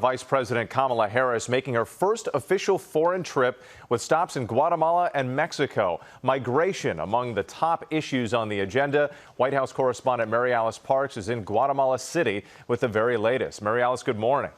Vice President Kamala Harris making her first official foreign trip with stops in Guatemala and Mexico. Migration among the top issues on the agenda. White House correspondent Mary Alice Parks is in Guatemala City with the very latest. Mary Alice, good morning.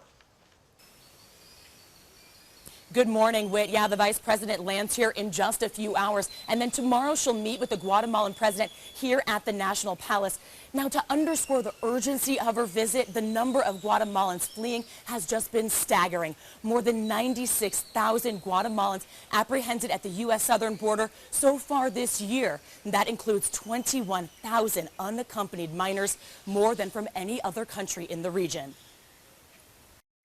Good morning, Whit. Yeah, the vice president lands here in just a few hours, and then tomorrow she'll meet with the Guatemalan president here at the National Palace. Now, to underscore the urgency of her visit, the number of Guatemalans fleeing has just been staggering. More than 96,000 Guatemalans apprehended at the U.S. southern border so far this year. That includes 21,000 unaccompanied minors, more than from any other country in the region.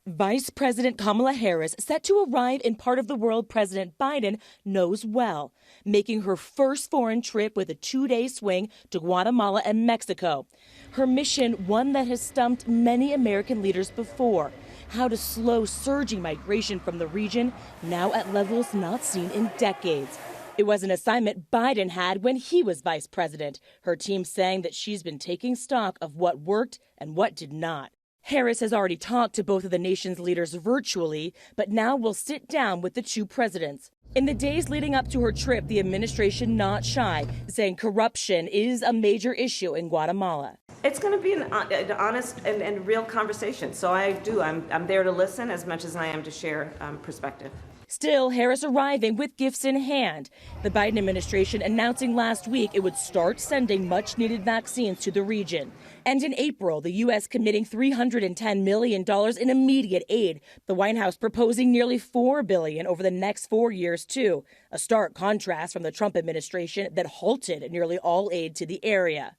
Vice President Kamala Harris set to arrive in part of the world President Biden knows well, making her first foreign trip with a two-day swing to Guatemala and Mexico. Her mission, one that has stumped many American leaders before: how to slow surging migration from the region, now at levels not seen in decades. It was an assignment Biden had when he was vice president, her team saying that she's been taking stock of what worked and what did not. Harris has already talked to both of the nation's leaders virtually, but now will sit down with the two presidents. In the days leading up to her trip, the administration not shy, saying corruption is a major issue in Guatemala. It's going to be an honest and real conversation. So I'm there to listen as much as I am to share perspective. Still, Harris arriving with gifts in hand. The Biden administration announcing last week it would start sending much-needed vaccines to the region. And in April, the U.S. committing $310 million in immediate aid. The White House proposing nearly $4 billion over the next 4 years, too. A stark contrast from the Trump administration that halted nearly all aid to the area.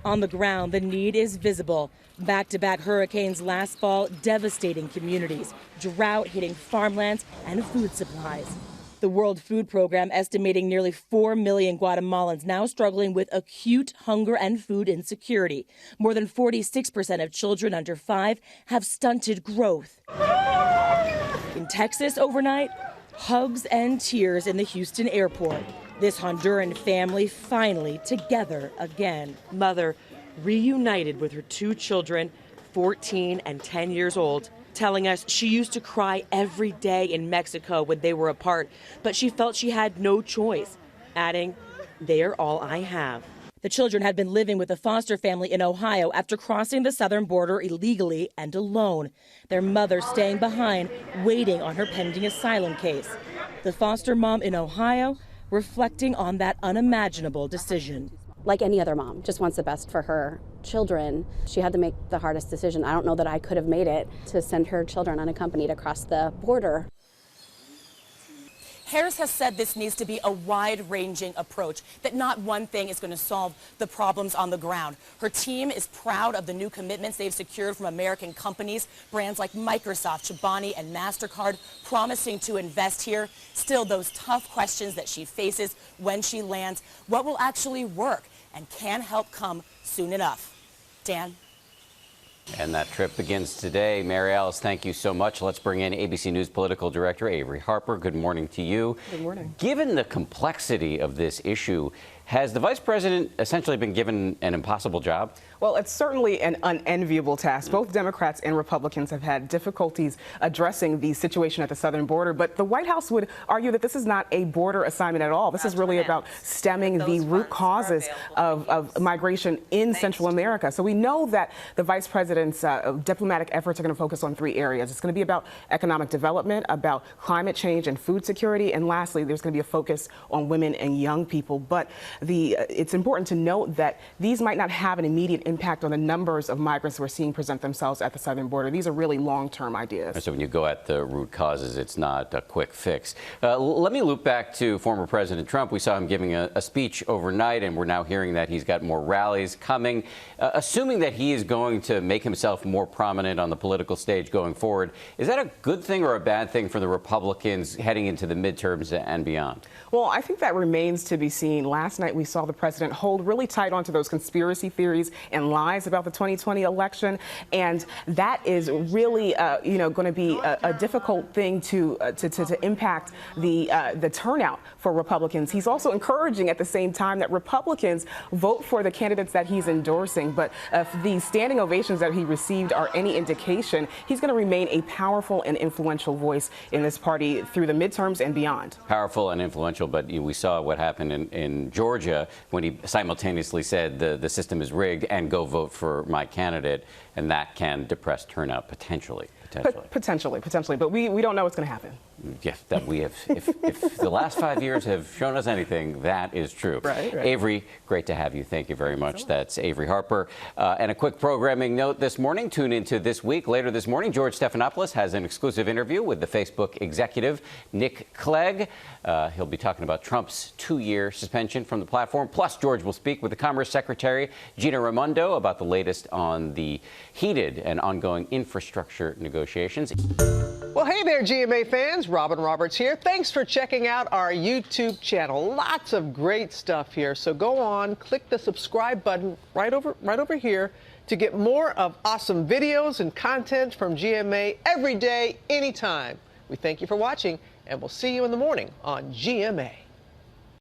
On the ground, the need is visible. Back-to-back hurricanes last fall devastating communities, drought hitting farmlands and food supplies. The World Food Program estimating nearly 4 million Guatemalans now struggling with acute hunger and food insecurity. More than 46% of children under 5 have stunted growth. In Texas overnight, hugs and tears in the Houston airport. This Honduran family finally together again. Mother reunited with her two children, 14 and 10 years old, telling us she used to cry every day in Mexico when they were apart, but she felt she had no choice, adding, "They're all I have." The children had been living with a foster family in Ohio after crossing the southern border illegally and alone. Their mother staying behind, waiting on her pending asylum case. The foster mom in Ohio reflecting on that unimaginable decision. Like any other mom, just wants the best for her children. She had to make the hardest decision. I don't know that I could have made it to send her children unaccompanied across the border. Harris has said this needs to be a wide-ranging approach, that not one thing is going to solve the problems on the ground. Her team is proud of the new commitments they've secured from American companies, brands like Microsoft, Chobani, and MasterCard, promising to invest here. Still, those tough questions that she faces when she lands: what will actually work, and can help come soon enough? Dan? And that trip begins today. Mary Alice, thank you so much. Let's bring in ABC News political director Avery Harper. Good morning to you. Good morning. Given the complexity of this issue, has the vice president essentially been given an impossible job? Well, it's certainly an unenviable task. Both Democrats and Republicans have had difficulties addressing the situation at the southern border, but the White House would argue that this is not a border assignment at all. This is really about stemming the root causes of migration in Central America. So we know that the vice president's diplomatic efforts are going to focus on 3 areas. It's going to be about economic development, about climate change and food security, and lastly, there's going to be a focus on women and young people. But it's important to note that these might not have an immediate impact on the numbers of migrants we're seeing present themselves at the southern border. These are really long-term ideas. So when you go at the root causes, it's not a quick fix. Let me loop back to former President Trump. We saw him giving a speech overnight, and we're now hearing that he's got more rallies coming. Assuming that he is going to make himself more prominent on the political stage going forward, is that a good thing or a bad thing for the Republicans heading into the midterms and beyond? Well, I think that remains to be seen. Last night we saw the president hold really tight onto those conspiracy theories and lies about the 2020 election, and that is really, going to be a difficult thing to impact the turnout for Republicans. He's also encouraging at the same time that Republicans vote for the candidates that he's endorsing. But if the standing ovations that he received are any indication, he's going to remain a powerful and influential voice in this party through the midterms and beyond. Powerful and influential, but we saw what happened in Georgia when he simultaneously said the system is rigged and go vote for my candidate, and that can depress turnout potentially. Potentially. But we don't know what's going to happen. Yes, that we have. If the last 5 years have shown us anything, that is true. Right. Avery, great to have you. Thank you very much. That's Avery Harper. And a quick programming note this morning. Tune into This Week. Later this morning, George Stephanopoulos has an exclusive interview with the Facebook executive, Nick Clegg. He'll be talking about Trump's 2-year suspension from the platform. Plus, George will speak with the Commerce Secretary, Gina Raimondo, about the latest on the heated and ongoing infrastructure negotiations. Well, hey there, GMA fans. Robin Roberts here. Thanks for checking out our YouTube channel. Lots of great stuff here. So go on, click the subscribe button right over here to get more of awesome videos and content from GMA every day, anytime. We thank you for watching, and we'll see you in the morning on GMA.